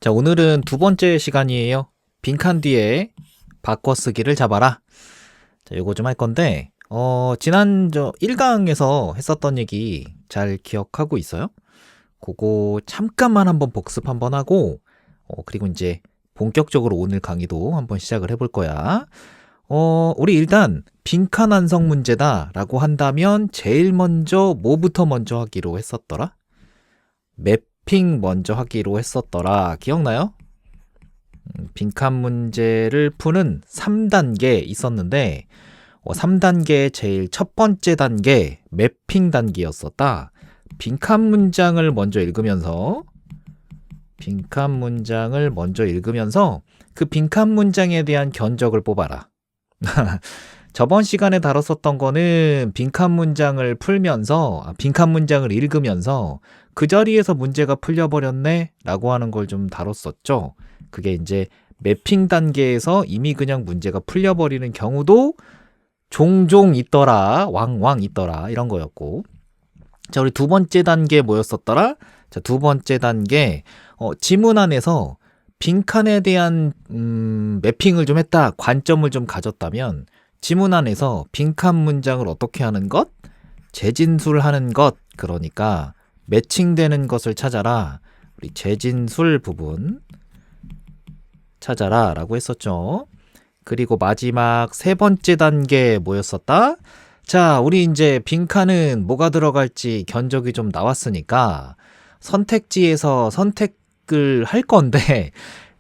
자, 오늘은 두 번째 시간이에요. 빈칸 뒤에 바꿔쓰기를 잡아라. 자, 요거 좀 할 건데, 지난 1강에서 했었던 얘기 잘 기억하고 있어요? 그거 잠깐만 한번 복습 한번 하고, 그리고 이제 본격적으로 오늘 강의도 한번 시작을 해볼 거야. 우리 일단 빈칸 완성 문제다라고 한다면 제일 먼저 뭐부터 먼저 하기로 했었더라? 매핑 먼저 하기로 했었더라. 기억나요? 빈칸 문제를 푸는 3단계 있었는데 3단계의 제일 첫 번째 단계 매핑 단계였었다. 빈칸 문장을 먼저 읽으면서 그 빈칸 문장에 대한 견적을 뽑아라. 저번 시간에 다뤘었던 거는 빈칸 문장을 읽으면서 그 자리에서 문제가 풀려버렸네 라고 하는 걸 좀 다뤘었죠. 그게 이제 매핑 단계에서 이미 그냥 문제가 풀려버리는 경우도 종종 있더라, 왕왕 있더라 이런 거였고, 자, 우리 두 번째 단계 뭐였었더라? 자, 두 번째 단계 지문 안에서 빈칸에 대한 매핑을 좀 했다, 관점을 좀 가졌다면 지문 안에서 빈칸 문장을 어떻게 하는 것? 재진술하는 것, 그러니까 매칭되는 것을 찾아라. 우리 재진술 부분 찾아라 라고 했었죠. 그리고 마지막 세 번째 단계 뭐였었다? 자, 우리 이제 빈칸은 뭐가 들어갈지 견적이 좀 나왔으니까 선택지에서 선택을 할 건데,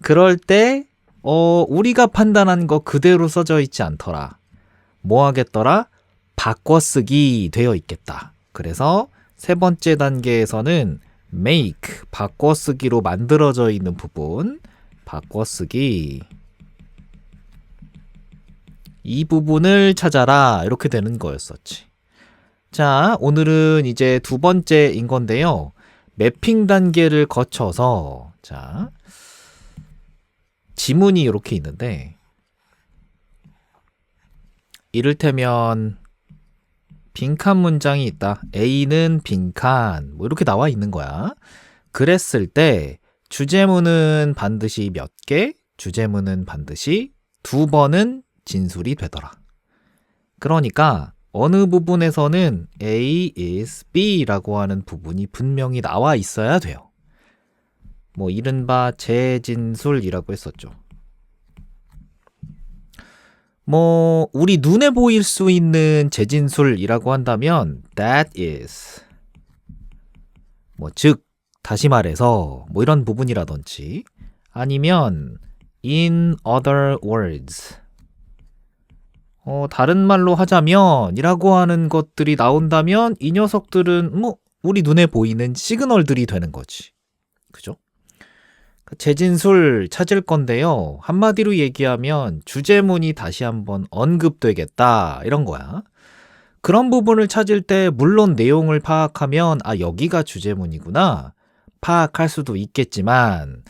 그럴 때 우리가 판단한 거 그대로 써져 있지 않더라. 뭐 하겠더라? 바꿔쓰기 되어 있겠다. 그래서 세 번째 단계에서는 make, 바꿔쓰기로 만들어져 있는 부분, 바꿔쓰기, 이 부분을 찾아라 이렇게 되는 거였었지. 자, 오늘은 이제 두 번째인 건데요. 매핑 단계를 거쳐서, 자, 지문이 이렇게 있는데, 이를테면 빈칸 문장이 있다. A는 빈칸, 뭐 이렇게 나와 있는 거야. 그랬을 때 주제문은 반드시 몇 개, 주제문은 반드시 두 번은 진술이 되더라. 그러니까 어느 부분에서는 A is B라고 하는 부분이 분명히 나와 있어야 돼요. 뭐 이른바 재진술이라고 했었죠. 뭐 우리 눈에 보일 수 있는 재진술이라고 한다면 that is, 뭐 즉 다시 말해서 뭐 이런 부분이라든지, 아니면 in other words, 다른 말로 하자면 이라고 하는 것들이 나온다면 이 녀석들은 뭐 우리 눈에 보이는 시그널들이 되는 거지. 그죠? 재진술 찾을 건데요. 한마디로 얘기하면 주제문이 다시 한번 언급되겠다 이런 거야. 그런 부분을 찾을 때 물론 내용을 파악하면 여기가 주제문이구나 파악할 수도 있겠지만,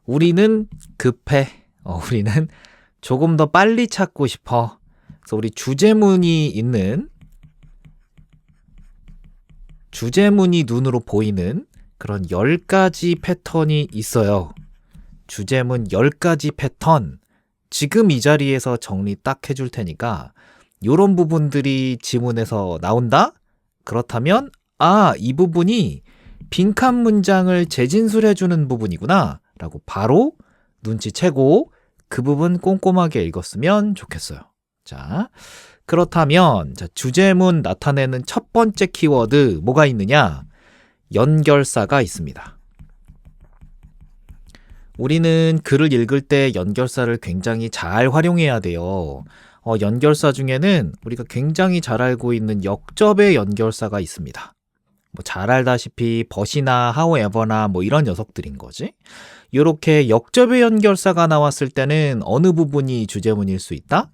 우리는 급해. 우리는 조금 더 빨리 찾고 싶어. 그래서 우리 주제문이 눈으로 보이는 그런 10가지 패턴이 있어요. 주제문 10가지 패턴. 지금 이 자리에서 정리 딱 해줄 테니까 요런 부분들이 지문에서 나온다? 그렇다면 이 부분이 빈칸 문장을 재진술해주는 부분이구나 라고 바로 눈치채고 그 부분 꼼꼼하게 읽었으면 좋겠어요. 자, 그렇다면 주제문 나타내는 첫 번째 키워드 뭐가 있느냐? 연결사가 있습니다. 우리는 글을 읽을 때 연결사를 굉장히 잘 활용해야 돼요. 연결사 중에는 우리가 굉장히 잘 알고 있는 역접의 연결사가 있습니다. 뭐 잘 알다시피 but이나 however나 뭐 이런 녀석들인 거지. 이렇게 역접의 연결사가 나왔을 때는 어느 부분이 주제문일 수 있다?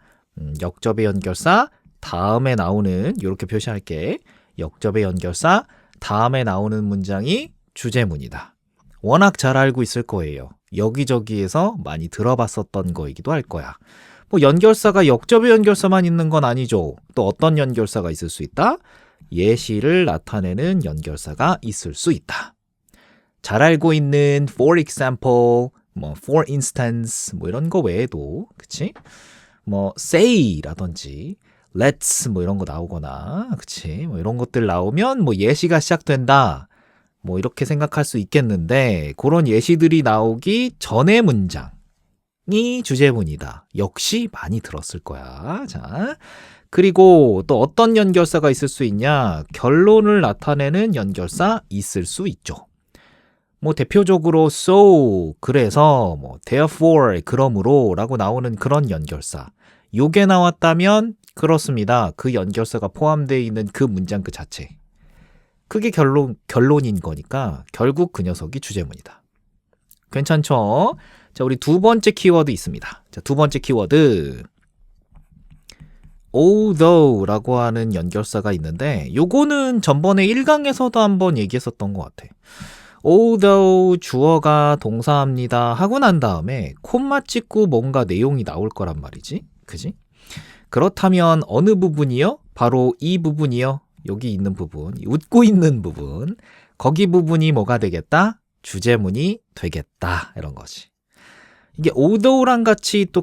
역접의 연결사 다음에 나오는, 이렇게 표시할게. 역접의 연결사 다음에 나오는 문장이 주제문이다. 워낙 잘 알고 있을 거예요. 여기저기에서 많이 들어봤었던 거이기도 할 거야. 뭐 연결사가 역접의 연결사만 있는 건 아니죠. 또 어떤 연결사가 있을 수 있다? 예시를 나타내는 연결사가 있을 수 있다. 잘 알고 있는 for example, 뭐 for instance 뭐 이런 거 외에도 그치? 뭐 say라든지 let's 뭐 이런 거 나오거나 그치? 뭐 이런 것들 나오면 뭐 예시가 시작된다. 뭐 이렇게 생각할 수 있겠는데 그런 예시들이 나오기 전의 문장이 주제문이다. 역시 많이 들었을 거야. 자, 그리고 또 어떤 연결사가 있을 수 있냐? 결론을 나타내는 연결사 있을 수 있죠. 뭐 대표적으로 so 그래서 뭐 therefore 그러므로 라고 나오는 그런 연결사. 요게 나왔다면 그렇습니다. 그 연결사가 포함되어 있는 그 문장 그 자체. 그게 결론인 거니까 결국 그 녀석이 주제문이다. 괜찮죠? 자, 우리 두 번째 키워드 있습니다. 자, 두 번째 키워드 although라고 하는 연결사가 있는데 요거는 전번에 1강에서도 한번 얘기했었던 것 같아. although 주어가 동사합니다 하고 난 다음에 콤마 찍고 뭔가 내용이 나올 거란 말이지. 그지? 그렇다면 어느 부분이요? 바로 이 부분이요. 여기 있는 부분, 웃고 있는 부분. 거기 부분이 뭐가 되겠다? 주제문이 되겠다. 이런 거지. 이게 although랑 같이 또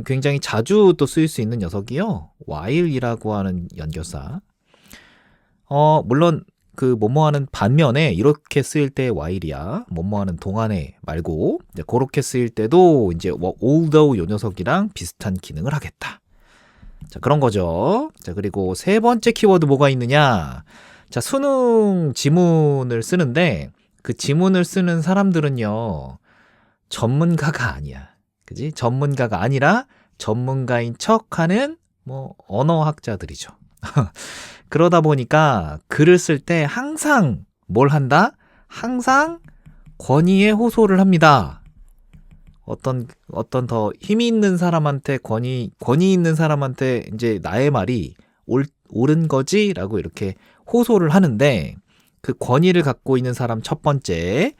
굉장히 자주 또 쓰일 수 있는 녀석이요. while이라고 하는 연결사. 물론 그 뭐뭐하는 반면에 이렇게 쓰일 때 while이야. 뭐뭐하는 동안에 말고 이제 그렇게 쓰일 때도 이제 although 요 녀석이랑 비슷한 기능을 하겠다. 자, 그런 거죠. 자, 그리고 세 번째 키워드 뭐가 있느냐? 자, 수능 지문을 쓰는데 그 지문을 쓰는 사람들은요. 전문가가 아니야. 그지? 전문가가 아니라 전문가인 척하는 뭐 언어학자들이죠. 그러다 보니까 글을 쓸 때 항상 뭘 한다? 항상 권위에 호소를 합니다. 어떤 더 힘이 있는 사람한테 권위 있는 사람한테 이제 나의 말이 옳은 거지라고 이렇게 호소를 하는데 그 권위를 갖고 있는 사람 첫 번째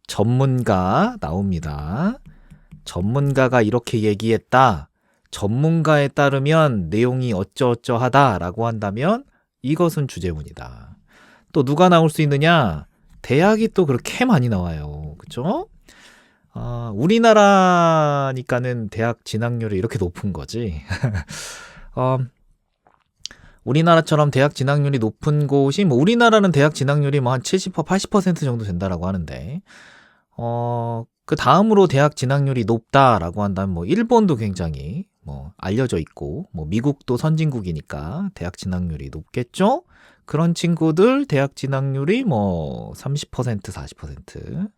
전문가 나옵니다. 전문가가 이렇게 얘기했다. 전문가에 따르면 내용이 어쩌어쩌하다라고 한다면 이것은 주제문이다. 또 누가 나올 수 있느냐? 대학이 또 그렇게 많이 나와요. 그쵸? 우리나라니까는 대학 진학률이 이렇게 높은 거지. 우리나라처럼 대학 진학률이 높은 곳이 뭐 우리나라는 대학 진학률이 뭐 한 70%, 80% 정도 된다라고 하는데 그 다음으로 대학 진학률이 높다라고 한다면 뭐 일본도 굉장히 뭐 알려져 있고 뭐 미국도 선진국이니까 대학 진학률이 높겠죠? 그런 친구들 대학 진학률이 뭐 30%, 40%.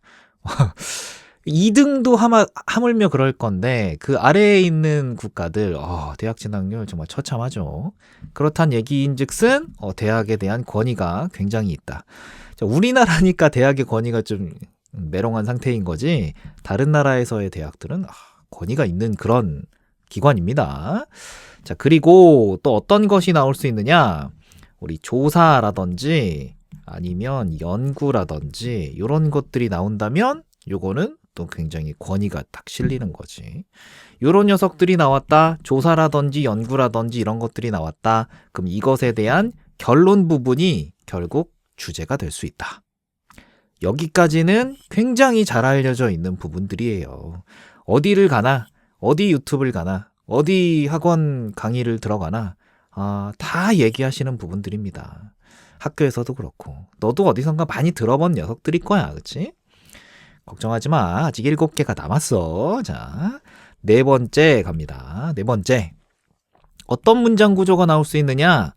2등도 하물며 그럴 건데 그 아래에 있는 국가들 대학 진학률 정말 처참하죠. 그렇단 얘기인즉슨 대학에 대한 권위가 굉장히 있다. 자, 우리나라니까 대학의 권위가 좀 메롱한 상태인 거지 다른 나라에서의 대학들은 권위가 있는 그런 기관입니다. 자, 그리고 또 어떤 것이 나올 수 있느냐? 우리 조사라든지 아니면 연구라든지 이런 것들이 나온다면 요거는 또 굉장히 권위가 딱 실리는 거지. 요런 녀석들이 나왔다. 조사라든지 연구라든지 이런 것들이 나왔다. 그럼 이것에 대한 결론 부분이 결국 주제가 될 수 있다. 여기까지는 굉장히 잘 알려져 있는 부분들이에요. 어디를 가나, 어디 유튜브를 가나, 어디 학원 강의를 들어가나 다 얘기하시는 부분들입니다. 학교에서도 그렇고 너도 어디선가 많이 들어본 녀석들일 거야. 그치? 걱정하지 마. 아직 7개가 남았어. 자, 네 번째 갑니다. 네 번째. 어떤 문장 구조가 나올 수 있느냐?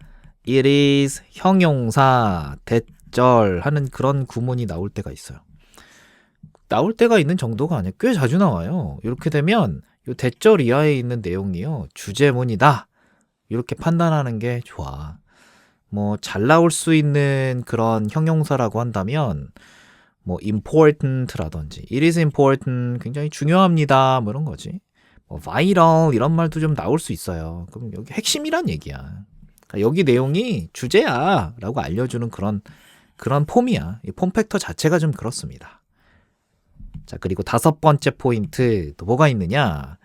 It is 형용사, 대절 하는 그런 구문이 나올 때가 있어요. 나올 때가 있는 정도가 아니야. 꽤 자주 나와요. 이렇게 되면 이 대절 이하에 있는 내용이요. 주제문이다. 이렇게 판단하는 게 좋아. 뭐 잘 나올 수 있는 그런 형용사라고 한다면 뭐 important라든지 it is important 굉장히 중요합니다 뭐 이런 거지. 뭐 vital 이런 말도 좀 나올 수 있어요. 그럼 여기 핵심이란 얘기야. 그러니까 여기 내용이 주제야 라고 알려주는 그런 폼이야. 이 폼 팩터 자체가 좀 그렇습니다. 자, 그리고 다섯 번째 포인트 또 뭐가 있느냐?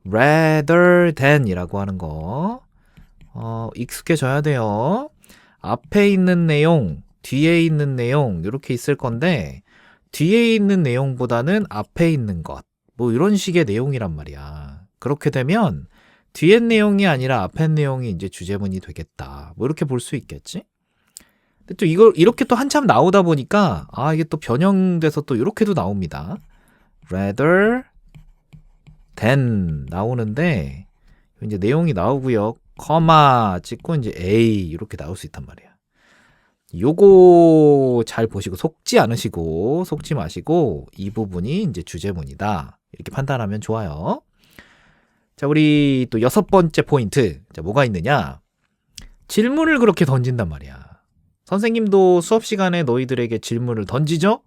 rather than 이라고 하는 거 익숙해져야 돼요. 앞에 있는 내용 뒤에 있는 내용 이렇게 있을 건데 뒤에 있는 내용보다는 앞에 있는 것. 뭐 이런 식의 내용이란 말이야. 그렇게 되면 뒤에 내용이 아니라 앞에 내용이 이제 주제문이 되겠다. 뭐 이렇게 볼 수 있겠지? 근데 또 이걸 이렇게 또 한참 나오다 보니까 이게 또 변형돼서 또 이렇게도 나옵니다. rather than 나오는데 이제 내용이 나오고요. 커마 찍고 이제 A 이렇게 나올 수 있단 말이야. 요거 잘 보시고 속지 마시고 이 부분이 이제 주제문이다. 이렇게 판단하면 좋아요. 자, 우리 또 6번째 포인트. 자, 뭐가 있느냐? 질문을 그렇게 던진단 말이야. 선생님도 수업 시간에 너희들에게 질문을 던지죠?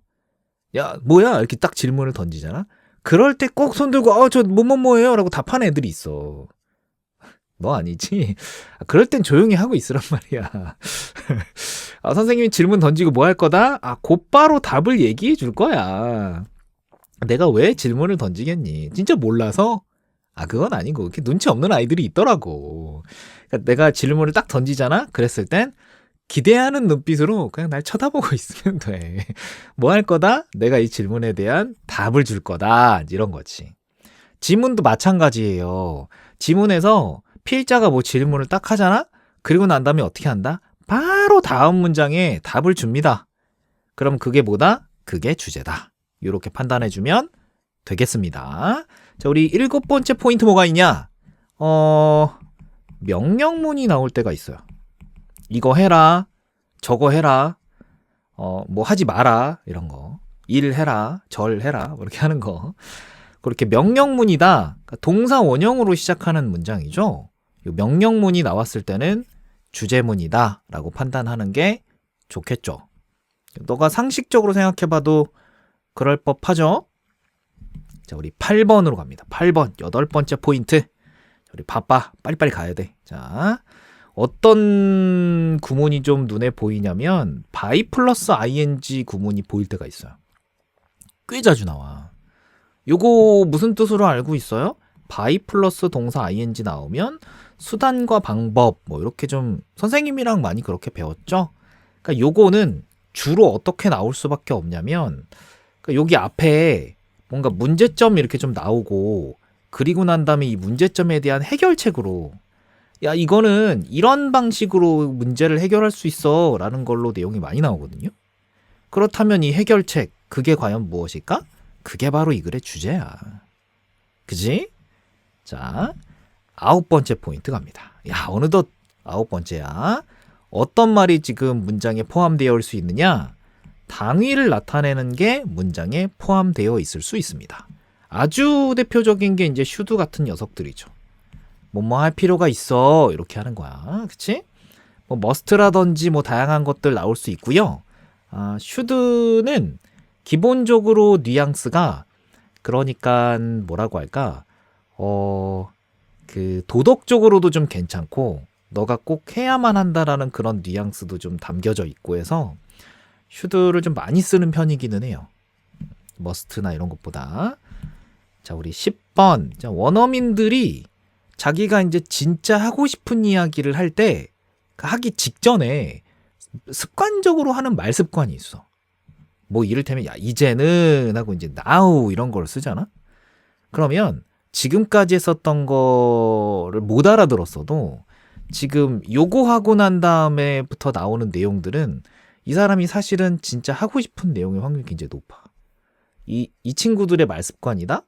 야, 뭐야? 이렇게 딱 질문을 던지잖아? 그럴 때 꼭 손 들고, 저 뭐예요? 라고 답하는 애들이 있어. 너 아니지? 그럴 땐 조용히 하고 있으란 말이야. 선생님이 질문 던지고 뭐 할 거다? 곧바로 답을 얘기해 줄 거야. 내가 왜 질문을 던지겠니? 진짜 몰라서? 그건 아니고, 이렇게 눈치 없는 아이들이 있더라고. 그러니까 내가 질문을 딱 던지잖아? 그랬을 땐 기대하는 눈빛으로 그냥 날 쳐다보고 있으면 돼. 뭐 할 거다? 내가 이 질문에 대한 답을 줄 거다. 이런 거지. 지문도 마찬가지예요. 지문에서 필자가 뭐 질문을 딱 하잖아? 그리고 난 다음에 어떻게 한다? 바로 다음 문장에 답을 줍니다. 그럼 그게 뭐다? 그게 주제다. 이렇게 판단해주면 되겠습니다. 자, 우리 7번째 포인트 뭐가 있냐? 명령문이 나올 때가 있어요. 이거 해라, 저거 해라, 뭐 하지 마라, 이런 거. 일 해라, 절 해라, 뭐 이렇게 하는 거. 그렇게 명령문이다. 그러니까 동사 원형으로 시작하는 문장이죠. 이 명령문이 나왔을 때는 주제문이다 라고 판단하는 게 좋겠죠. 너가 상식적으로 생각해봐도 그럴 법하죠. 자, 우리 8번으로 갑니다. 8번, 8번째 포인트. 우리 바빠, 빨리빨리 가야 돼. 자, 어떤 구문이 좀 눈에 보이냐면 by 플러스 ing 구문이 보일 때가 있어요. 꽤 자주 나와. 요거 무슨 뜻으로 알고 있어요? by 플러스 동사 ing 나오면 수단과 방법 뭐 이렇게 좀 선생님이랑 많이 그렇게 배웠죠? 그러니까 요거는 주로 어떻게 나올 수밖에 없냐면 그러니까 여기 앞에 뭔가 문제점 이렇게 좀 나오고 그리고 난 다음에 이 문제점에 대한 해결책으로 야, 이거는 이런 방식으로 문제를 해결할 수 있어 라는 걸로 내용이 많이 나오거든요. 그렇다면 이 해결책, 그게 과연 무엇일까? 그게 바로 이 글의 주제야. 그지? 자, 9번째 포인트 갑니다. 야, 어느덧 9번째야. 어떤 말이 지금 문장에 포함되어 있을 수 있느냐? 당위를 나타내는 게 문장에 포함되어 있을 수 있습니다. 아주 대표적인 게 이제 should 같은 녀석들이죠. 뭐뭐 할 필요가 있어 이렇게 하는 거야. 그치? 뭐 must라든지 뭐 다양한 것들 나올 수 있고요. should는 기본적으로 뉘앙스가 그러니까 뭐라고 할까? 그 도덕적으로도 좀 괜찮고 너가 꼭 해야만 한다라는 그런 뉘앙스도 좀 담겨져 있고 해서 should를 좀 많이 쓰는 편이기는 해요. must나 이런 것보다. 자, 우리 10번. 자, 원어민들이 자기가 이제 진짜 하고 싶은 이야기를 할 때 하기 직전에 습관적으로 하는 말 습관이 있어. 뭐 이를테면 야 이제는 하고 이제 now 이런 걸 쓰잖아. 그러면 지금까지 썼던 거를 못 알아들었어도 지금 요거 하고 난 다음에부터 나오는 내용들은 이 사람이 사실은 진짜 하고 싶은 내용의 확률이 굉장히 높아. 이 친구들의 말 습관이다.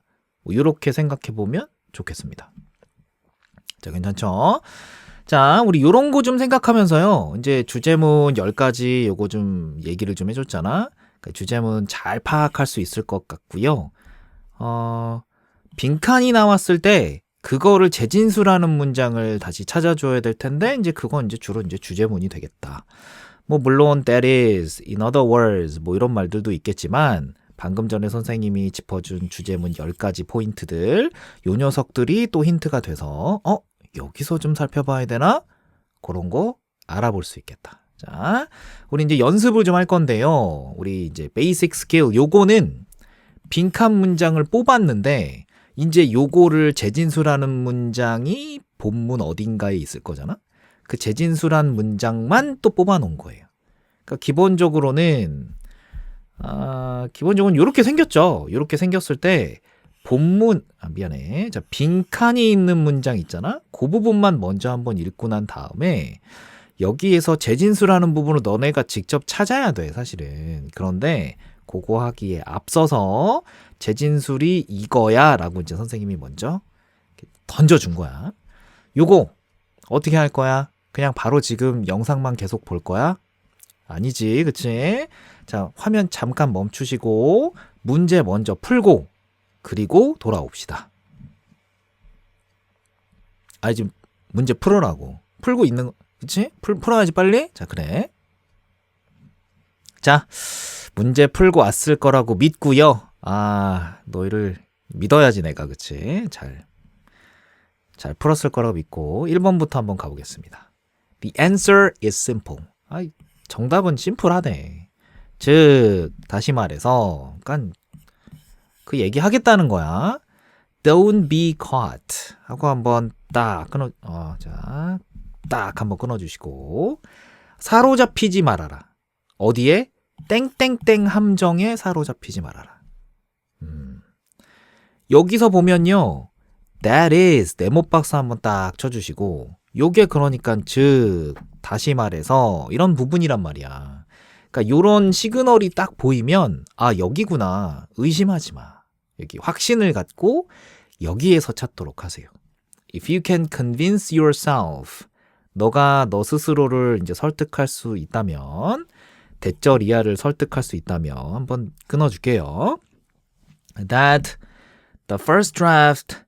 뭐 이렇게 생각해 보면 좋겠습니다. 자, 괜찮죠? 자, 우리 요런 거 좀 생각하면서요. 이제 주제문 10가지 요거 좀 얘기를 좀 해줬잖아. 그러니까 주제문 잘 파악할 수 있을 것 같고요. 빈칸이 나왔을 때 그거를 재진수라는 문장을 다시 찾아줘야 될 텐데 이제 그건 이제 주로 이제 주제문이 되겠다. 뭐 물론 that is, in other words 뭐 이런 말들도 있겠지만 방금 전에 선생님이 짚어준 주제문 10가지 포인트들 요 녀석들이 또 힌트가 돼서 여기서 좀 살펴봐야 되나? 그런 거 알아볼 수 있겠다. 자, 우리 이제 연습을 좀 할 건데요. 우리 이제 베이직 스킬 요거는 빈칸 문장을 뽑았는데 이제 요거를 재진수라는 문장이 본문 어딘가에 있을 거잖아. 그 재진수란 문장만 또 뽑아 놓은 거예요. 그러니까 기본적으로는 기본적으로 이렇게 생겼죠. 이렇게 생겼을 때 본문 미안해. 자, 빈칸이 있는 문장 있잖아. 그 부분만 먼저 한번 읽고 난 다음에 여기에서 재진수라는 부분을 너네가 직접 찾아야 돼, 사실은. 그런데 그거 하기에 앞서서 재진술이 이거야 라고 이제 선생님이 먼저 던져준 거야. 요거 어떻게 할 거야? 그냥 바로 지금 영상만 계속 볼 거야? 아니지, 그치? 자, 화면 잠깐 멈추시고 문제 먼저 풀고 그리고 돌아옵시다. 지금 문제 풀으라고. 풀고 있는 거, 그치? 풀어야지 빨리. 자, 그래. 자, 문제 풀고 왔을 거라고 믿고요. 너희를 믿어야지 내가, 그치? 잘 풀었을 거라고 믿고 1번부터 한번 가보겠습니다. The answer is simple. 정답은 심플하네. 즉, 다시 말해서 그러니까 그 얘기하겠다는 거야. Don't be caught 하고 한번 딱 한번 끊어주시고 사로잡히지 말아라. 어디에? 땡땡땡 함정에 사로잡히지 말아라. 여기서 보면요. That is 네모박스 한번 딱 쳐주시고 요게 그러니까 즉 다시 말해서 이런 부분이란 말이야. 그러니까 요런 시그널이 딱 보이면 여기구나 의심하지 마. 여기 확신을 갖고 여기에서 찾도록 하세요. If you can convince yourself 너가 너 스스로를 이제 설득할 수 있다면 대절이하를 설득할 수 있다면 한번 끊어줄게요. That the first draft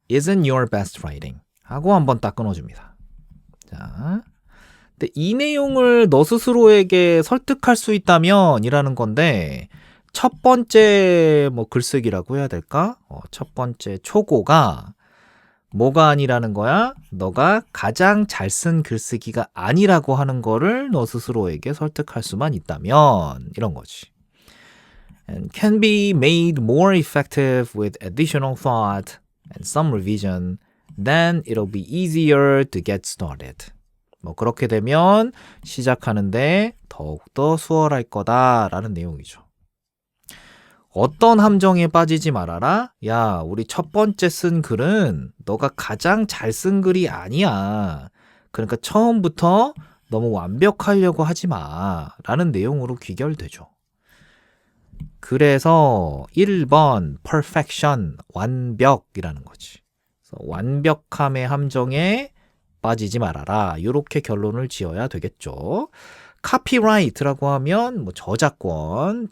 isn't your best writing 하고 한번 딱 끊어줍니다. 자, 근데 이 내용을 너 스스로에게 설득할 수 있다면 이라는 건데 첫 번째 글쓰기라고 해야 될까? 첫 번째 초고가 뭐가 아니라는 거야? 너가 가장 잘 쓴 글쓰기가 아니라고 하는 거를 너 스스로에게 설득할 수만 있다면 이런 거지. And can be made more effective with additional thought and some revision, then it'll be easier to get started. 그렇게 되면 시작하는데 더욱더 수월할 거다라는 내용이죠. 어떤 함정에 빠지지 말아라? 야, 우리 첫 번째 쓴 글은 너가 가장 잘 쓴 글이 아니야. 그러니까 처음부터 너무 완벽하려고 하지 마. 라는 내용으로 귀결되죠. 그래서 1번 perfection, 완벽이라는 거지. 그래서 완벽함의 함정에 빠지지 말아라. 이렇게 결론을 지어야 되겠죠. 카피라이트라고 하면 저작권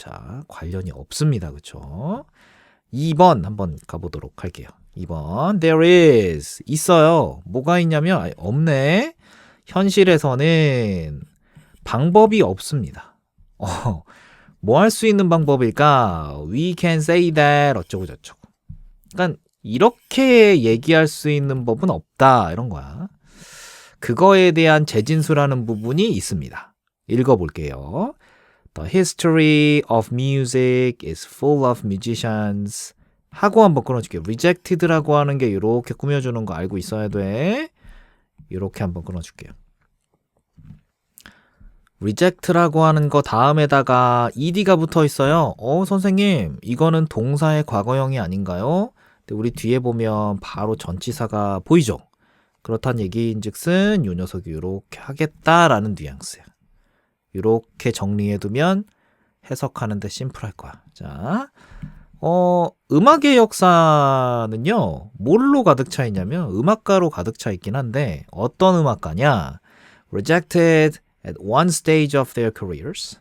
관련이 없습니다. 그렇죠? 2번 한번 가보도록 할게요. 2번 there is 있어요. 뭐가 있냐면 없네. 현실에서는 방법이 없습니다. 뭐 할 수 있는 방법일까? We can say that 어쩌고 저쩌고. 그러니까 이렇게 얘기할 수 있는 법은 없다 이런 거야. 그거에 대한 재진수라는 부분이 있습니다. 읽어볼게요. The history of music is full of musicians 하고 한번 끊어줄게요. rejected라고 하는 게 이렇게 꾸며주는 거 알고 있어야 돼. 이렇게 한번 끊어줄게요. reject라고 하는 거 다음에다가 ed가 붙어 있어요. 선생님 이거는 동사의 과거형이 아닌가요? 근데 우리 뒤에 보면 바로 전치사가 보이죠? 그렇다는 얘기인즉슨 이 녀석이 이렇게 하겠다라는 뉘앙스야. 이렇게 정리해두면 해석하는데 심플할 거야. 자, 음악의 역사는요, 뭘로 가득 차 있냐면 음악가로 가득 차 있긴 한데 어떤 음악가냐? Rejected at one stage of their careers.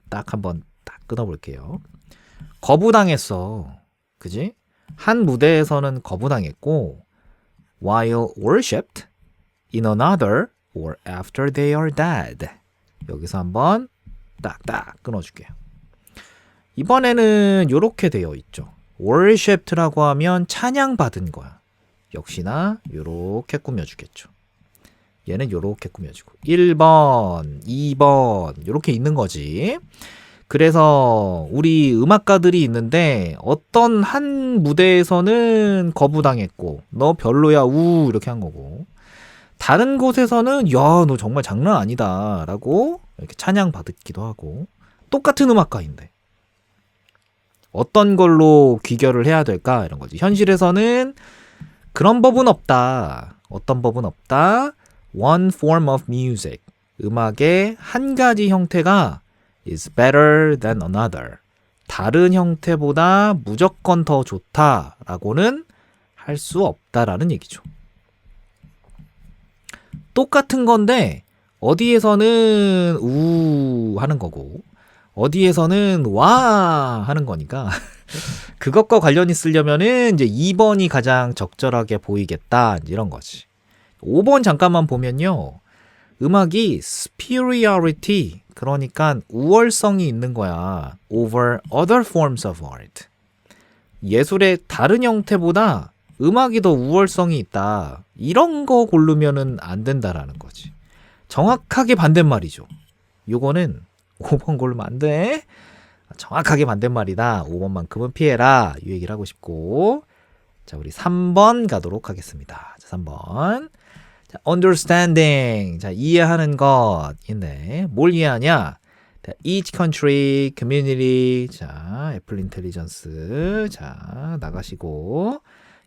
딱 한번 딱 끊어볼게요. 거부당했어. 그지? 한 무대에서는 거부당했고 while worshipped in another or after they are dead. 여기서 한번 딱딱 끊어줄게요. 이번에는 이렇게 되어 있죠. worshiped라고 하면 찬양받은 거야. 역시나 이렇게 꾸며주겠죠. 얘는 이렇게 꾸며주고 1번, 2번 이렇게 있는 거지. 그래서 우리 음악가들이 있는데 어떤 한 무대에서는 거부당했고 너 별로야 우 이렇게 한 거고 다른 곳에서는 야 너 정말 장난 아니다 라고 이렇게 찬양받기도 하고 똑같은 음악가인데 어떤 걸로 귀결을 해야 될까? 이런 거지. 현실에서는 그런 법은 없다. 어떤 법은 없다. One form of music. 음악의 한 가지 형태가 is better than another. 다른 형태보다 무조건 더 좋다라고는 할 수 없다라는 얘기죠. 똑같은 건데 어디에서는 우 하는 거고 어디에서는 와 하는 거니까 그것과 관련 있으려면은 이제 2번이 가장 적절하게 보이겠다 이런 거지. 5번 잠깐만 보면요. 음악이 superiority 그러니까 우월성이 있는 거야. over other forms of art. 예술의 다른 형태보다 음악이 더 우월성이 있다. 이런 거 고르면은 안 된다라는 거지. 정확하게 반대말이죠. 요거는 5번 고르면 안 돼. 정확하게 반대말이다. 5번만큼은 피해라. 이 얘기를 하고 싶고. 자, 우리 3번 가도록 하겠습니다. 자, 3번. 자, understanding. 자, 이해하는 것인데 뭘 이해하냐? each country, community. 자, 애플 인텔리전스. 자, 나가시고.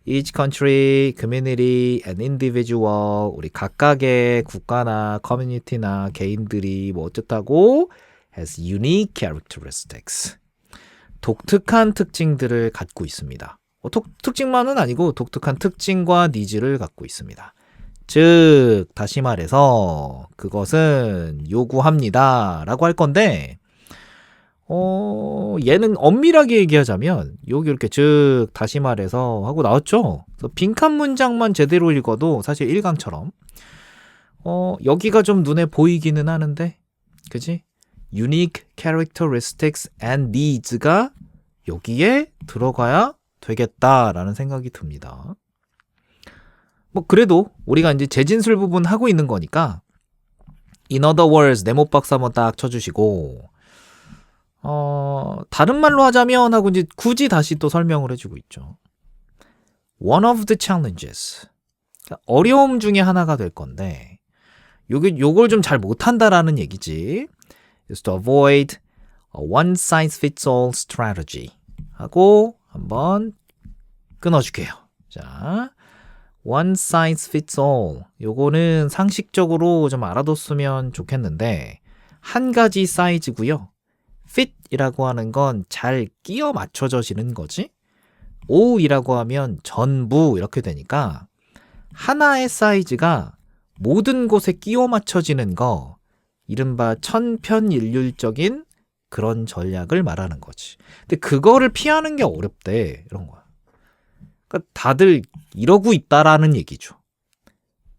each country, community, and individual. 우리 각각의 국가나 커뮤니티나 개인들이 뭐 어쨌다고 has unique characteristics. 독특한 특징들을 갖고 있습니다. 특징만은 아니고 독특한 특징과 니즈를 갖고 있습니다. 즉 다시 말해서 그것은 요구합니다 라고 할 건데 얘는 엄밀하게 얘기하자면 여기 이렇게 즉 다시 말해서 하고 나왔죠. 그래서 빈칸 문장만 제대로 읽어도 사실 1강처럼 여기가 좀 눈에 보이기는 하는데 그지? unique characteristics and needs가 여기에 들어가야 되겠다라는 생각이 듭니다. 뭐 그래도 우리가 이제 재진술 부분 하고 있는 거니까 in other words 네모 박스 한번 딱 쳐주시고 다른 말로 하자면 하고 이제 굳이 다시 또 설명을 해주고 있죠. One of the challenges 그러니까 어려움 중에 하나가 될 건데 요걸 좀 잘 못한다라는 얘기지. is to avoid a one size fits all strategy 하고 한번 끊어줄게요. 자, one size fits all 요거는 상식적으로 좀 알아뒀으면 좋겠는데 한 가지 사이즈고요. fit이라고 하는 건 잘 끼어 맞춰져지는 거지. all이라고 하면 전부 이렇게 되니까 하나의 사이즈가 모든 곳에 끼워 맞춰지는 거 이른바 천편일률적인 그런 전략을 말하는 거지. 근데 그거를 피하는 게 어렵대 이런 거야. 그러니까 다들 이러고 있다라는 얘기죠.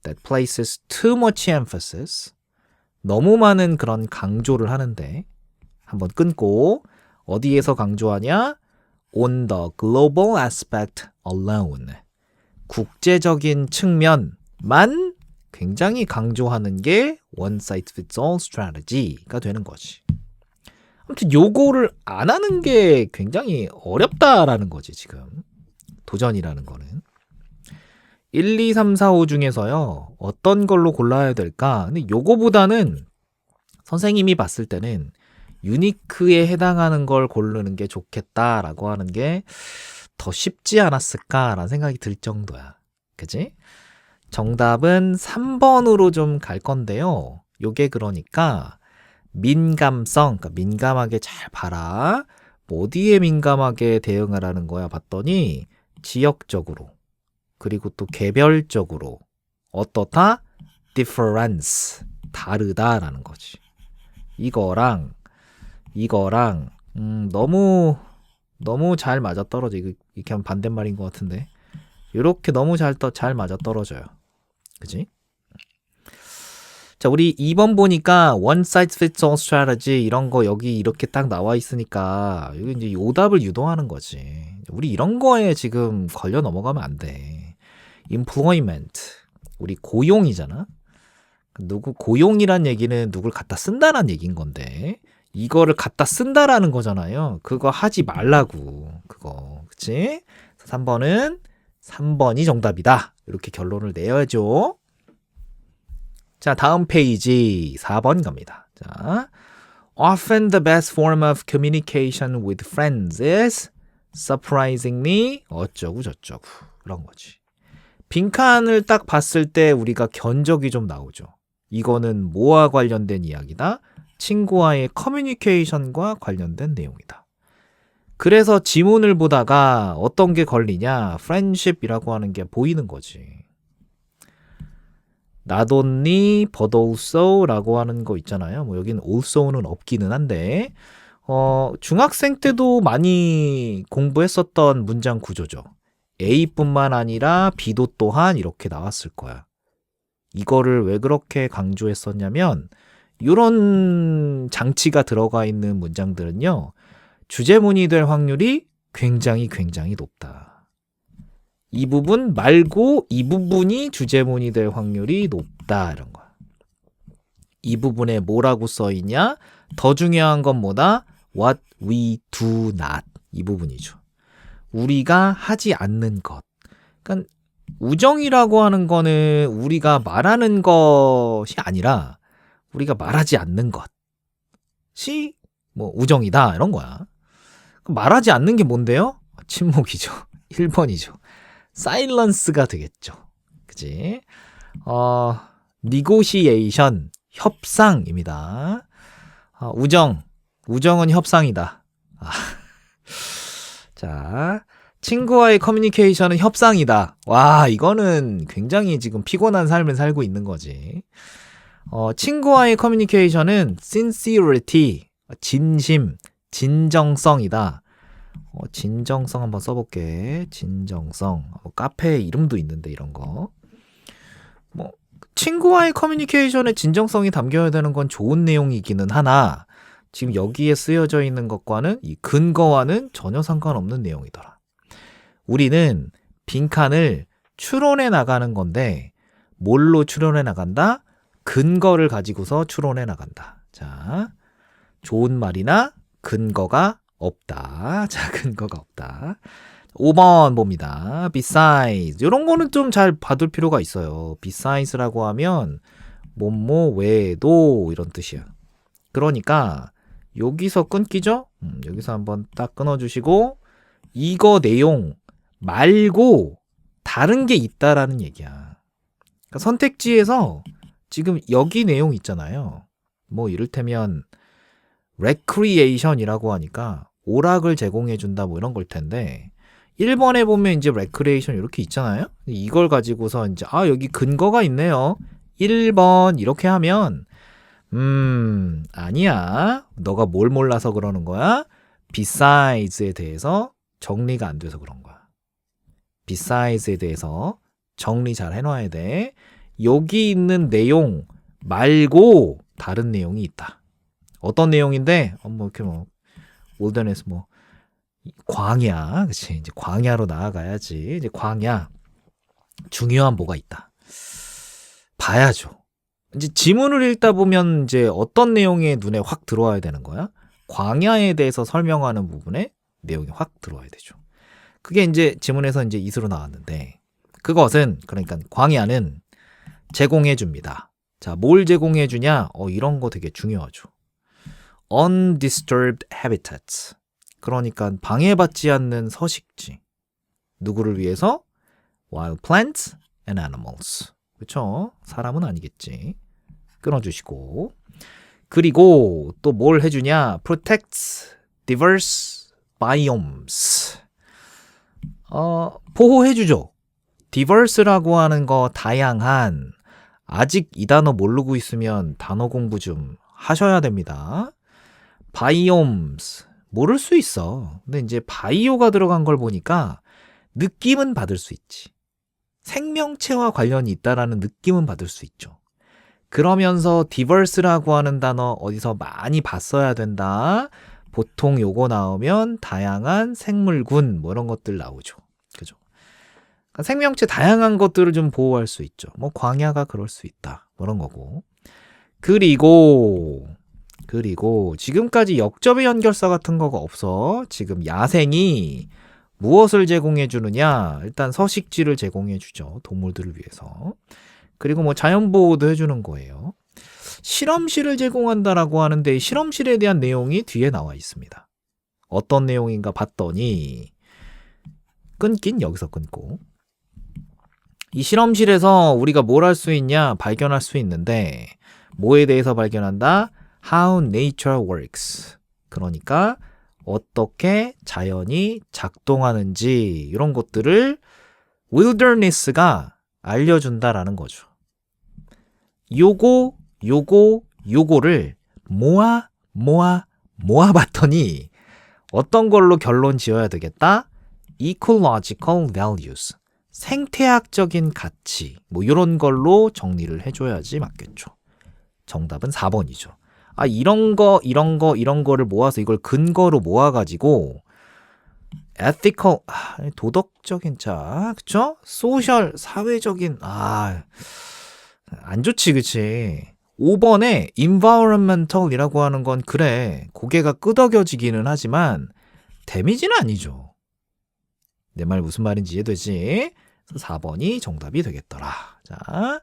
That places too much emphasis 너무 많은 그런 강조를 하는데 한번 끊고 어디에서 강조하냐? On the global aspect alone. 국제적인 측면만 굉장히 강조하는 게 one size fits all strategy가 되는 거지. 아무튼 요거를 안 하는 게 굉장히 어렵다라는 거지 지금. 도전이라는 거는. 1, 2, 3, 4, 5 중에서요. 어떤 걸로 골라야 될까? 근데 요거보다는 선생님이 봤을 때는 유니크에 해당하는 걸 고르는 게 좋겠다라고 하는 게 더 쉽지 않았을까라는 생각이 들 정도야. 그치? 정답은 3번으로 좀 갈 건데요. 요게 그러니까 민감성, 그러니까 민감하게 잘 봐라. 뭐 어디에 민감하게 대응하라는 거야 봤더니 지역적으로 그리고 또 개별적으로 어떻다? difference, 다르다라는 거지. 이거랑 너무 잘 맞아떨어져. 이렇게 하면 반대말인 것 같은데 이렇게 너무 잘 맞아떨어져요. 그치? 자, 우리 2번 보니까 one size fits all strategy 이런 거 여기 이렇게 딱 나와 있으니까 여기 이제 오답을 유도하는 거지. 우리 이런 거에 지금 걸려 넘어가면 안 돼. employment 우리 고용이잖아. 고용이란 얘기는 누굴 갖다 쓴다는 얘기인 건데 이거를 갖다 쓴다라는 거잖아요. 그거 하지 말라고. 그거. 그치? 3번이 정답이다. 이렇게 결론을 내야죠. 자, 다음 페이지 4번 갑니다. 자, often the best form of communication with friends is surprisingly 어쩌고 저쩌고 그런 거지. 빈칸을 딱 봤을 때 우리가 견적이 좀 나오죠. 이거는 뭐와 관련된 이야기다? 친구와의 커뮤니케이션과 관련된 내용이다. 그래서 지문을 보다가 어떤 게 걸리냐? friendship이라고 하는 게 보이는 거지. not only but also라고 하는 거 있잖아요. 뭐 여기는 also는 없기는 한데 중학생 때도 많이 공부했었던 문장 구조죠. A뿐만 아니라 B도 또한 이렇게 나왔을 거야. 이거를 왜 그렇게 강조했었냐면 이런 장치가 들어가 있는 문장들은요. 주제문이 될 확률이 굉장히 높다. 이 부분 말고 이 부분이 주제문이 될 확률이 높다. 이런 거야. 이 부분에 뭐라고 써있냐? 더 중요한 건 뭐다? What we do not. 이 부분이죠. 우리가 하지 않는 것. 그러니까 우정이라고 하는 거는 우리가 말하는 것이 아니라 우리가 말하지 않는 것이 뭐 우정이다 이런 거야. 말하지 않는 게 뭔데요? 침묵이죠. 1번이죠. 사일런스가 되겠죠. 그치? negotiation, 협상입니다. 우정은 협상이다. 자, 친구와의 커뮤니케이션은 협상이다. 와, 이거는 굉장히 지금 피곤한 삶을 살고 있는 거지. 친구와의 커뮤니케이션은 sincerity, 진심, 진정성이다. 진정성 한번 써볼게. 진정성. 카페 이름도 있는데 이런 거. 뭐 친구와의 커뮤니케이션에 진정성이 담겨야 되는 건 좋은 내용이기는 하나 지금 여기에 쓰여져 있는 것과는 이 근거와는 전혀 상관없는 내용이더라. 우리는 빈칸을 추론해 나가는 건데 뭘로 추론해 나간다? 근거를 가지고서 추론해 나간다. 자, 좋은 말이나 근거가 없다. 자, 근거가 없다. 5번 봅니다. besides. 이런 거는 좀 잘 봐둘 필요가 있어요. besides,라고 하면 뭐뭐 외에도 이런 뜻이야. 그러니까 여기서 끊기죠? 여기서 한번 딱 끊어주시고 이거 내용 말고 다른 게 있다라는 얘기야. 그러니까 선택지에서 지금 여기 내용 있잖아요. 뭐 이를테면 recreation이라고 하니까 오락을 제공해준다 뭐 이런 걸 텐데 1번에 보면 이제 recreation 이렇게 있잖아요. 이걸 가지고서 이제 여기 근거가 있네요. 1번 이렇게 하면 아니야. 너가 뭘 몰라서 그러는 거야? beside스에 대해서 정리가 안 돼서 그런 거야. beside스에 대해서 정리 잘 해놔야 돼. 여기 있는 내용 말고 다른 내용이 있다. 어떤 내용인데? 뭐 이렇게 뭐 올드넷 뭐 광야, 그치? 이제 광야로 나아가야지. 이제 광야 중요한 뭐가 있다. 봐야죠. 이제 지문을 읽다 보면 이제 어떤 내용이 눈에 확 들어와야 되는 거야? 광야에 대해서 설명하는 부분에 내용이 확 들어와야 되죠. 그게 이제 지문에서 이제 이수로 나왔는데 그것은 그러니까 광야는 제공해 줍니다. 자, 뭘 제공해 주냐? 이런 거 되게 중요하죠. undisturbed habitats. 그러니까 방해받지 않는 서식지. 누구를 위해서? wild plants and animals. 그렇죠? 사람은 아니겠지. 끊어주시고. 그리고 또 뭘 해주냐? protects diverse biomes. 보호해주죠. diverse라고 하는 거 다양한. 아직 이 단어 모르고 있으면 단어 공부 좀 하셔야 됩니다. biomes. 모를 수 있어. 근데 이제 바이오가 들어간 걸 보니까 느낌은 받을 수 있지. 생명체와 관련이 있다라는 느낌은 받을 수 있죠. 그러면서 diverse라고 하는 단어 어디서 많이 봤어야 된다. 보통 요거 나오면 다양한 생물군 뭐 이런 것들 나오죠. 그죠? 그러니까 생명체 다양한 것들을 좀 보호할 수 있죠. 뭐 광야가 그럴 수 있다. 뭐 이런 거고. 그리고 지금까지 역접의 연결사 같은 거가 없어. 지금 야생이 무엇을 제공해 주느냐? 일단 서식지를 제공해 주죠. 동물들을 위해서. 그리고 뭐 자연보호도 해주는 거예요. 실험실을 제공한다라고 하는데 실험실에 대한 내용이 뒤에 나와 있습니다. 어떤 내용인가 봤더니 끊긴 여기서 끊고. 이 실험실에서 우리가 뭘 할 수 있냐 발견할 수 있는데 뭐에 대해서 발견한다? How nature works. 그러니까 어떻게 자연이 작동하는지 이런 것들을 wilderness가 알려준다라는 거죠. 요거를 모아봤더니 어떤 걸로 결론 지어야 되겠다? ecological values. 생태학적인 가치. 뭐 이런 걸로 정리를 해줘야지 맞겠죠. 정답은 4번이죠. 아, 이런 거를 모아서 이걸 근거로 모아가지고 ethical, 도덕적인 그쵸? social, 사회적인, 안 좋지, 그치? 5번에 environmental이라고 하는 건 그래, 고개가 끄덕여지기는 하지만 데미지는 아니죠. 내 말 무슨 말인지 이해되지? 4번이 정답이 되겠더라. 자,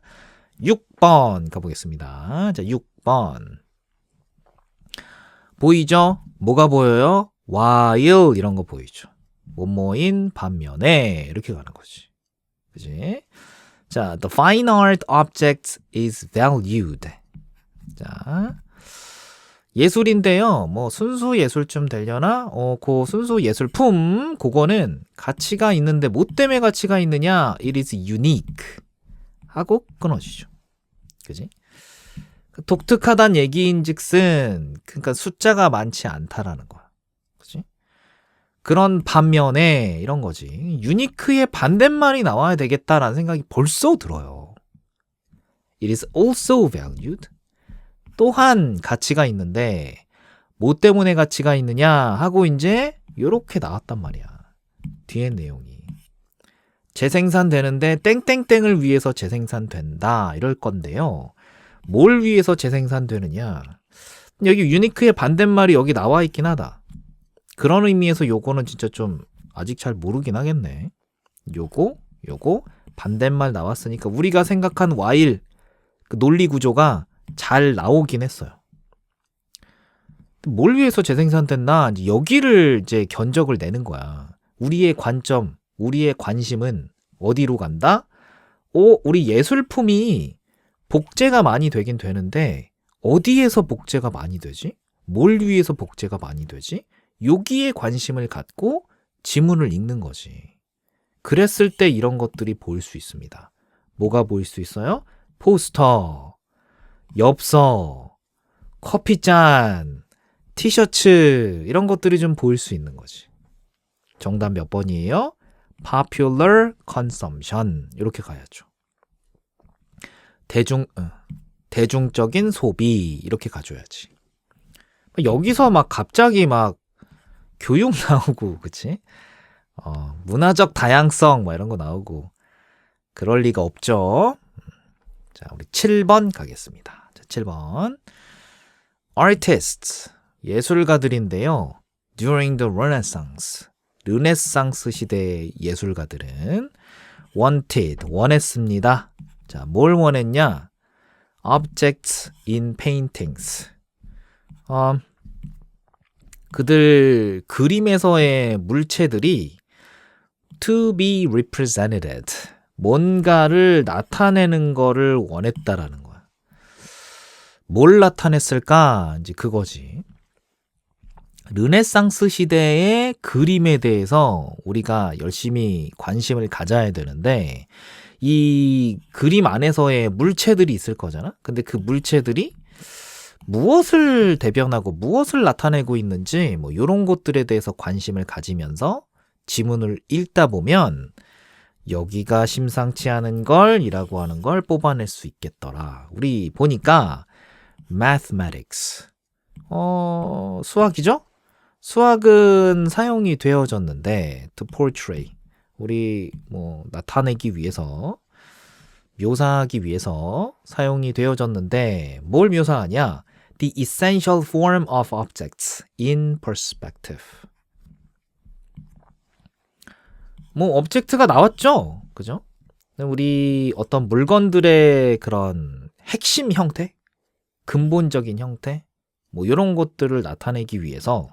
6번 가보겠습니다. 자, 6번. 보이죠? 뭐가 보여요? while 이런 거 보이죠? 뭐뭐인 반면에 이렇게 가는 거지. 그지? 자, the fine art object is valued. 자, 예술인데요. 뭐 순수 예술쯤 되려나? 그 순수 예술품 그거는 가치가 있는데 뭐 때문에 가치가 있느냐? It is unique. 하고 끊어지죠. 그지? 독특하단 얘기인즉슨 그러니까 숫자가 많지 않다라는 거야. 그지? 그런 반면에 이런 거지. 유니크의 반대말이 나와야 되겠다라는 생각이 벌써 들어요. It is also valued. 또한 가치가 있는데 뭐 때문에 가치가 있느냐 하고 이제 요렇게 나왔단 말이야. 뒤에 내용이. 재생산되는데 땡땡땡을 위해서 재생산된다 이럴 건데요. 뭘 위해서 재생산되느냐. 여기 유니크의 반대말이 여기 나와 있긴 하다. 그런 의미에서 요거는 진짜 좀 아직 잘 모르긴 하겠네. 요거 반대말 나왔으니까 우리가 생각한 while 그 논리 구조가 잘 나오긴 했어요. 뭘 위해서 재생산됐나? 여기를 이제 견적을 내는 거야. 우리의 관점, 우리의 관심은 어디로 간다? 우리 예술품이 복제가 많이 되긴 되는데 어디에서 복제가 많이 되지? 뭘 위해서 복제가 많이 되지? 여기에 관심을 갖고 지문을 읽는 거지. 그랬을 때 이런 것들이 보일 수 있습니다. 뭐가 보일 수 있어요? 포스터, 엽서, 커피잔, 티셔츠 이런 것들이 좀 보일 수 있는 거지. 정답 몇 번이에요? popular consumption 이렇게 가야죠. 대중적인 소비 이렇게 가줘야지. 여기서 막 갑자기 막 교육 나오고 그치? 문화적 다양성 뭐 이런 거 나오고 그럴 리가 없죠. 자, 우리 7번 가겠습니다. 자, 7번. artists 예술가들인데요. during the Renaissance 르네상스 시대의 예술가들은 원했습니다. 자, 뭘 원했냐? objects in paintings. 그들 그림에서의 물체들이 to be represented. 뭔가를 나타내는 거를 원했다라는 거야. 뭘 나타냈을까? 이제 그거지. 르네상스 시대의 그림에 대해서 우리가 열심히 관심을 가져야 되는데 이 그림 안에서의 물체들이 있을 거잖아. 근데 그 물체들이 무엇을 대변하고 무엇을 나타내고 있는지 뭐 이런 것들에 대해서 관심을 가지면서 지문을 읽다 보면 여기가 심상치 않은 걸이라고 하는 걸 뽑아낼 수 있겠더라. 우리 보니까 mathematics 수학이죠? 수학은 사용이 되어졌는데 to portray 우리 뭐 나타내기 위해서 묘사하기 위해서 사용이 되어졌는데 뭘 묘사하냐? The essential form of objects in perspective. 뭐 오브젝트가 나왔죠? 그죠? 우리 어떤 물건들의 그런 핵심 형태, 근본적인 형태, 뭐 이런 것들을 나타내기 위해서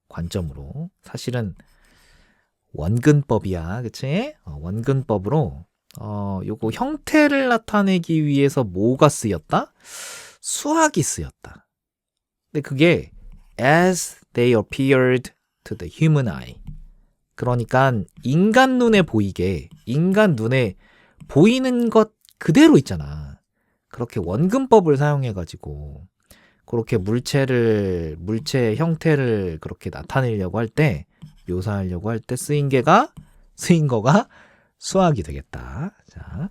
관점으로 사실은 원근법이야. 그치? 원근법으로 요거 형태를 나타내기 위해서 뭐가 쓰였다? 수학이 쓰였다. 근데 그게 as they appeared to the human eye. 그러니까 인간 눈에 보이게, 인간 눈에 보이는 것 그대로 있잖아. 그렇게 원근법을 사용해가지고 그렇게 물체의 형태를 그렇게 나타내려고 할 때, 묘사하려고 할 때 쓰인 거가 수학이 되겠다. 자,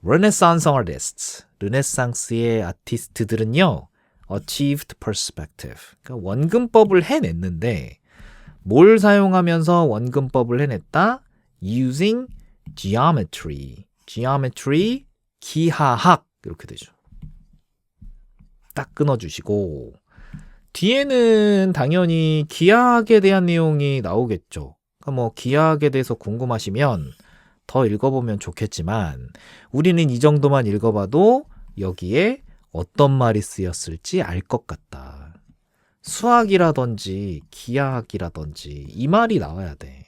Renaissance artists, 르네상스의 아티스트들은요, achieved perspective, 그러니까 원근법을 해냈는데 뭘 사용하면서 원근법을 해냈다? using geometry, 기하학 이렇게 되죠. 딱 끊어주시고 뒤에는 당연히 기하학에 대한 내용이 나오겠죠. 그러니까 뭐 기하학에 대해서 궁금하시면 더 읽어보면 좋겠지만 우리는 이 정도만 읽어봐도 여기에 어떤 말이 쓰였을지 알 것 같다. 수학이라든지 기하학이라든지 이 말이 나와야 돼.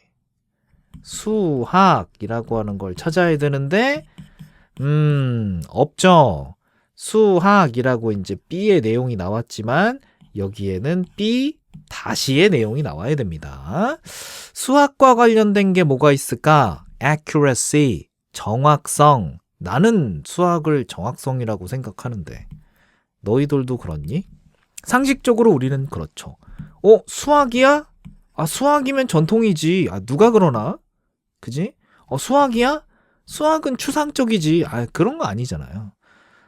수학이라고 하는 걸 찾아야 되는데 없죠. 수학이라고 이제 B의 내용이 나왔지만 여기에는 B 다시의 내용이 나와야 됩니다. 수학과 관련된 게 뭐가 있을까? accuracy, 정확성. 나는 수학을 정확성이라고 생각하는데 너희들도 그렇니? 상식적으로 우리는 그렇죠. 수학이야? 수학이면 전통이지. 누가 그러나? 그지? 수학이야? 수학은 추상적이지. 그런 거 아니잖아요.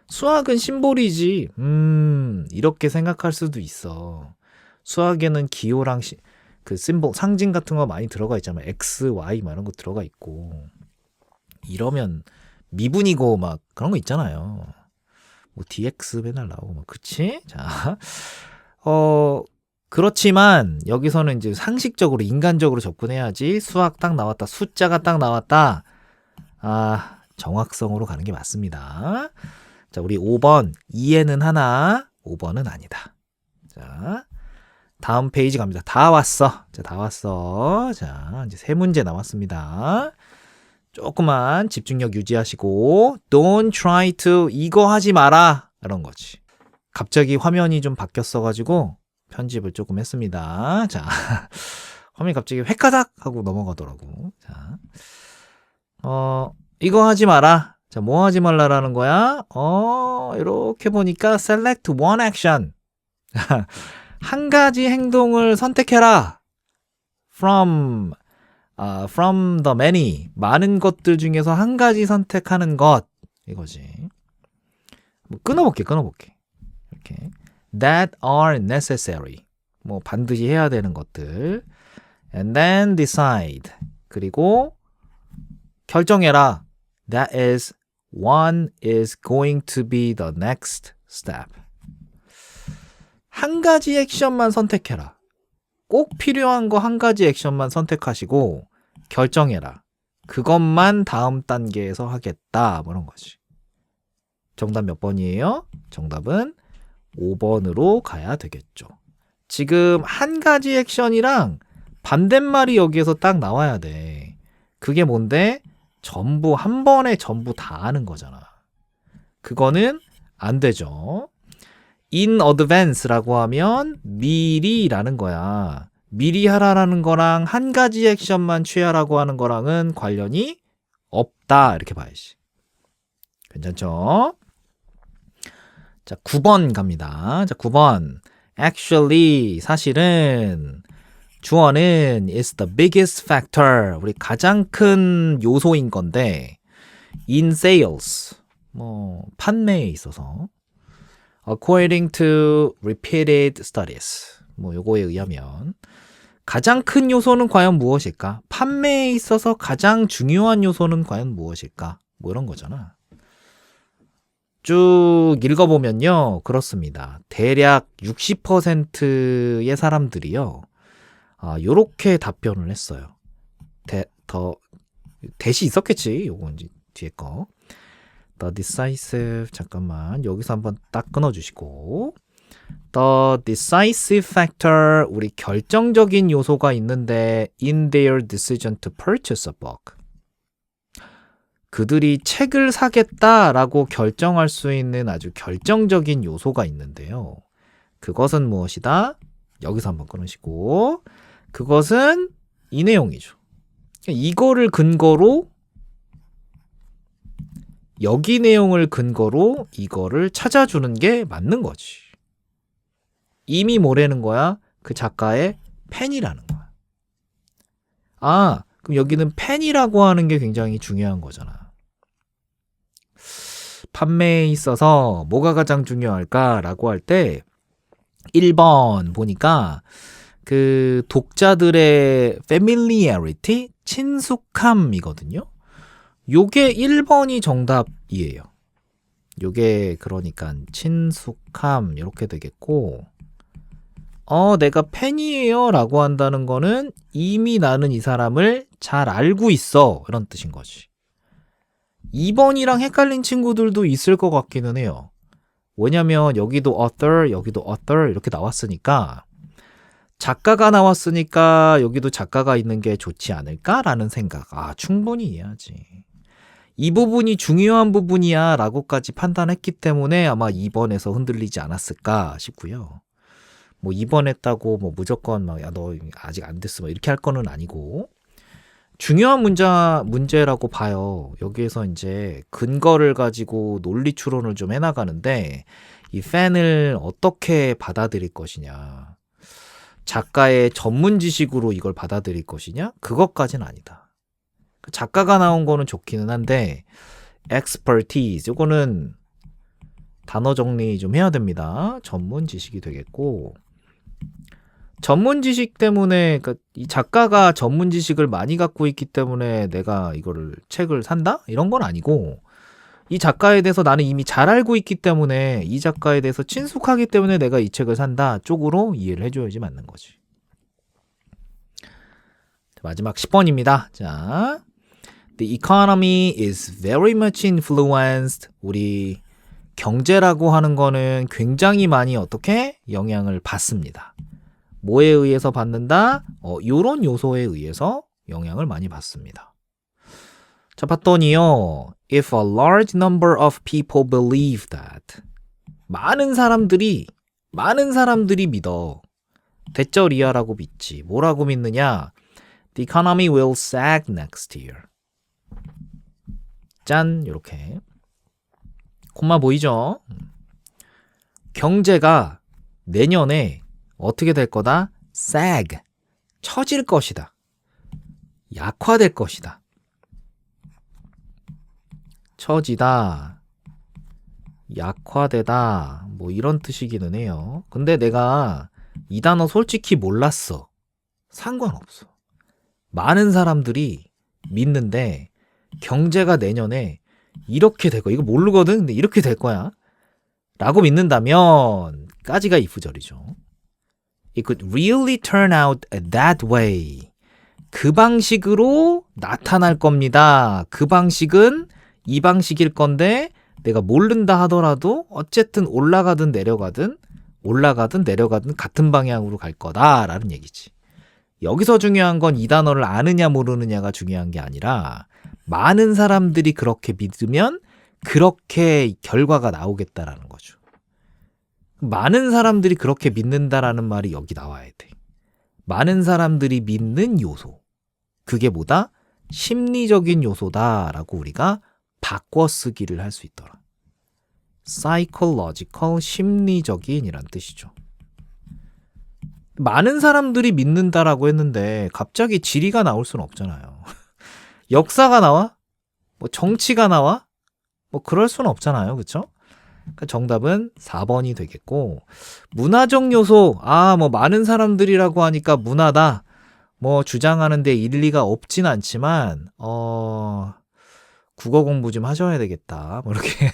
수학은 심볼이지. 이렇게 생각할 수도 있어. 수학에는 기호랑 그 심볼, 상징 같은 거 많이 들어가 있잖아요. X, Y 막 이런 거 들어가 있고. 이러면 미분이고 막 그런 거 있잖아요. 뭐 DX 맨날 나오고 막 그치? 자, 그렇지만 여기서는 이제 상식적으로 인간적으로 접근해야지. 수학 딱 나왔다. 숫자가 딱 나왔다. 정확성으로 가는 게 맞습니다. 자, 우리 5번. 이해는 하나, 5번은 아니다. 자, 다음 페이지 갑니다. 다 왔어. 자, 다 왔어. 자, 이제 3문제 남았습니다. 조금만 집중력 유지하시고 Don't try to 이거 하지 마라. 이런 거지. 갑자기 화면이 좀 바뀌었어가지고 편집을 조금 했습니다. 자, 화면이 갑자기 획가닥 하고 넘어가더라고. 자, 이거 하지 마라. 자, 뭐 하지 말라라는 거야? 이렇게 보니까 select one action. 한 가지 행동을 선택해라. From the many. 많은 것들 중에서 한 가지 선택하는 것. 이거지. 끊어볼게. 이렇게. That are necessary. 뭐 반드시 해야 되는 것들. And then decide. 그리고 결정해라. That is one is going to be the next step. 한 가지 액션만 선택해라. 꼭 필요한 거 한 가지 액션만 선택하시고 결정해라. 그것만 다음 단계에서 하겠다. 뭐 이런 거지. 정답 몇 번이에요? 정답은 5번으로 가야 되겠죠. 지금 한 가지 액션이랑 반대말이 여기에서 딱 나와야 돼. 그게 뭔데? 전부 한 번에 전부 다 하는 거잖아. 그거는 안 되죠. In advance라고 하면 미리라는 거야. 미리 하라라는 거랑 한 가지 액션만 취하라고 하는 거랑은 관련이 없다. 이렇게 봐야지. 괜찮죠? 자, 9번 갑니다. 자, 9번. Actually, 사실은 주어는 is the biggest factor. 우리 가장 큰 요소인 건데 in sales. 뭐 판매에 있어서 according to repeated studies. 뭐 요거에 의하면 가장 큰 요소는 과연 무엇일까? 판매에 있어서 가장 중요한 요소는 과연 무엇일까? 뭐 이런 거잖아. 쭉 읽어보면요. 그렇습니다. 대략 60%의 사람들이요. 요렇게 답변을 했어요. 대시 있었겠지. 요건 이제 뒤에 거. The decisive, 잠깐만. 여기서 한번 딱 끊어주시고. The decisive factor, 우리 결정적인 요소가 있는데 in their decision to purchase a book. 그들이 책을 사겠다라고 결정할 수 있는 아주 결정적인 요소가 있는데요. 그것은 무엇이다? 여기서 한번 끊으시고 그것은 이 내용이죠. 이거를 근거로 여기 내용을 근거로 이거를 찾아주는 게 맞는 거지. 이미 뭐라는 거야? 그 작가의 팬이라는 거야. 아, 그럼 여기는 팬이라고 하는 게 굉장히 중요한 거잖아. 판매에 있어서 뭐가 가장 중요할까라고 할 때 1번 보니까 그 독자들의 familiarity, 친숙함이거든요. 요게 1번이 정답이에요. 요게 그러니까 친숙함 이렇게 되겠고 내가 팬이에요 라고 한다는 거는 이미 나는 이 사람을 잘 알고 있어 이런 뜻인 거지. 2번이랑 헷갈린 친구들도 있을 것 같기는 해요. 왜냐면 여기도 author, 여기도 author 이렇게 나왔으니까 작가가 나왔으니까 여기도 작가가 있는 게 좋지 않을까라는 생각. 충분히 이해하지. 이 부분이 중요한 부분이야 라고까지 판단했기 때문에 아마 2번에서 흔들리지 않았을까 싶고요. 뭐 2번 했다고 뭐 무조건 막 야 너 아직 안 됐어 뭐 이렇게 할 거는 아니고 중요한 문제라고 봐요. 여기에서 이제 근거를 가지고 논리 추론을 좀 해나가는데 이 팬을 어떻게 받아들일 것이냐. 작가의 전문 지식으로 이걸 받아들일 것이냐? 그것까지는 아니다. 작가가 나온 거는 좋기는 한데 expertise 이거는 단어 정리 좀 해야 됩니다. 전문 지식이 되겠고 전문 지식 때문에 그러니까 이 작가가 전문 지식을 많이 갖고 있기 때문에 내가 이거를 책을 산다? 이런 건 아니고 이 작가에 대해서 나는 이미 잘 알고 있기 때문에 이 작가에 대해서 친숙하기 때문에 내가 이 책을 산다 쪽으로 이해를 해줘야지 맞는 거지. 마지막 10번입니다. 자, The economy is very much influenced. 우리 경제라고 하는 거는 굉장히 많이 어떻게 영향을 받습니다. 뭐에 의해서 받는다? 요런 요소에 의해서 영향을 많이 받습니다. 자, 봤더니요. If a large number of people believe that. 많은 사람들이 믿어. 대절이야라고 믿지. 뭐라고 믿느냐? The economy will sag next year. 짠, 요렇게. 콤마 보이죠? 경제가 내년에 어떻게 될 거다? sag, 처질 것이다. 약화될 것이다. 처지다, 약화되다, 뭐 이런 뜻이기는 해요. 근데 내가 이 단어 솔직히 몰랐어. 상관없어. 많은 사람들이 믿는데 경제가 내년에 이렇게 될 거야. 이거 모르거든? 근데 이렇게 될 거야. 라고 믿는다면 까지가 if절이죠. It could really turn out that way. 그 방식으로 나타날 겁니다. 그 방식은 이 방식일 건데 내가 모른다 하더라도 어쨌든 올라가든 내려가든 같은 방향으로 갈 거다라는 얘기지. 여기서 중요한 건 이 단어를 아느냐 모르느냐가 중요한 게 아니라 많은 사람들이 그렇게 믿으면 그렇게 결과가 나오겠다라는 거죠. 많은 사람들이 그렇게 믿는다라는 말이 여기 나와야 돼. 많은 사람들이 믿는 요소. 그게 뭐다? 심리적인 요소다라고 우리가 바꿔쓰기를 할 수 있더라. psychological, 심리적인이란 뜻이죠. 많은 사람들이 믿는다라고 했는데 갑자기 지리가 나올 수는 없잖아요. 역사가 나와? 뭐 정치가 나와? 뭐 그럴 수는 없잖아요. 그렇죠? 그러니까 정답은 4번이 되겠고 문화적 요소, 뭐 많은 사람들이라고 하니까 문화다. 뭐 주장하는 데 일리가 없진 않지만 국어 공부 좀 하셔야 되겠다. 뭐 이렇게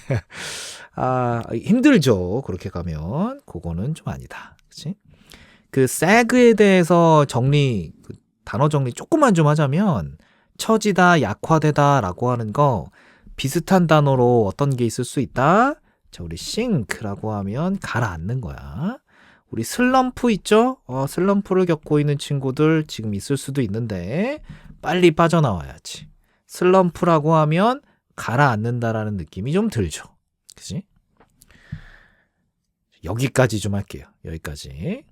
힘들죠. 그렇게 가면 그거는 좀 아니다. 그렇지? 그 sag에 대해서 단어 정리 조금만 좀 하자면 처지다, 약화되다라고 하는 거 비슷한 단어로 어떤 게 있을 수 있다? 자, 우리 sink라고 하면 가라앉는 거야. 우리 슬럼프 있죠? 슬럼프를 겪고 있는 친구들 지금 있을 수도 있는데 빨리 빠져나와야지. 슬럼프라고 하면 가라앉는다라는 느낌이 좀 들죠. 그치? 여기까지 좀 할게요. 여기까지.